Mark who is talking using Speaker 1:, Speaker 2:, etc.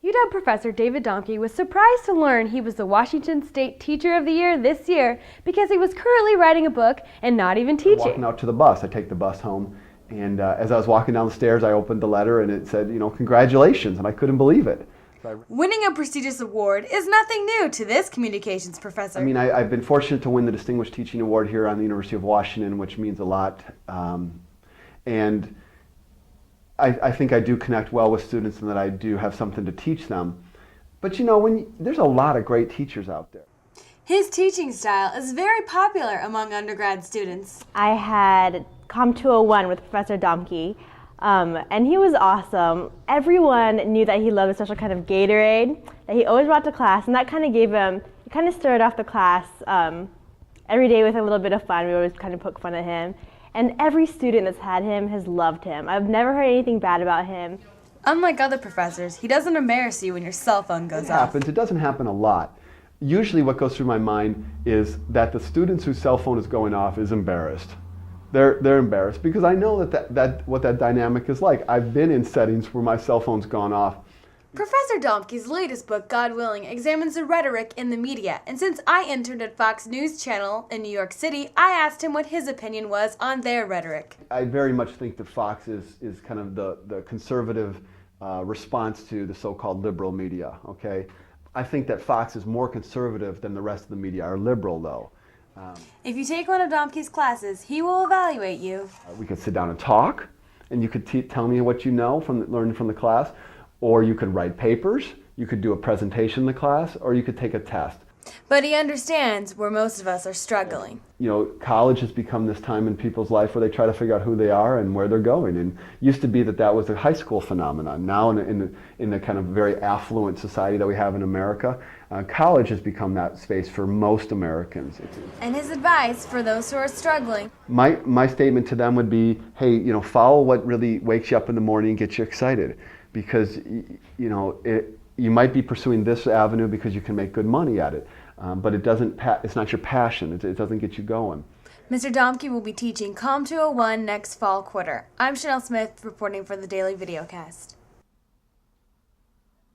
Speaker 1: UW Professor David Domke was surprised to learn he was the Washington State Teacher of the Year this year because he was currently writing a book and not even teaching.
Speaker 2: Walking out to the bus, I take the bus home, and as I was walking down the stairs, I opened the letter and it said, congratulations, and I couldn't believe it.
Speaker 3: Winning a prestigious award is nothing new to this communications professor.
Speaker 2: I've been fortunate to win the Distinguished Teaching Award here on the University of Washington, which means a lot. And I think I do connect well with students and that I do have something to teach them. But there's a lot of great teachers out there.
Speaker 3: His teaching style is very popular among undergrad students.
Speaker 4: I had Com 201 with Professor Domke, and he was awesome. Everyone knew that he loved a special kind of Gatorade that he always brought to class, and that kind of started off the class every day with a little bit of fun. We always kind of poke fun at him. And every student that's had him has loved him. I've never heard anything bad about him.
Speaker 3: Unlike other professors, he doesn't embarrass you when your cell phone goes off.
Speaker 2: It happens. It doesn't happen a lot. Usually what goes through my mind is that the students whose cell phone is going off is embarrassed. They're embarrassed because I know what that dynamic is like. I've been in settings where my cell phone's gone off.
Speaker 3: Professor Domke's latest book, God Willing, examines the rhetoric in the media, and since I interned at Fox News Channel in New York City, I asked him what his opinion was on their rhetoric.
Speaker 2: I very much think that Fox is kind of the conservative response to the so-called liberal media, okay? I think that Fox is more conservative than the rest of the media are liberal, though.
Speaker 3: If you take one of Domke's classes, he will evaluate you.
Speaker 2: We could sit down and talk, and you could tell me what you know learning from the class. Or you could write papers, you could do a presentation in the class, or you could take a test.
Speaker 3: But he understands where most of us are struggling.
Speaker 2: College has become this time in people's life where they try to figure out who they are and where they're going. And used to be that was a high school phenomenon. Now in the kind of very affluent society that we have in America, college has become that space for most Americans.
Speaker 3: And his advice for those who are struggling?
Speaker 2: My statement to them would be, hey, follow what really wakes you up in the morning and gets you excited. Because you might be pursuing this avenue because you can make good money at it, but it's not your passion. It doesn't get you going.
Speaker 3: Mr. Domke will be teaching Com 201 next fall quarter. I'm Chanel Smith reporting for the Daily Videocast.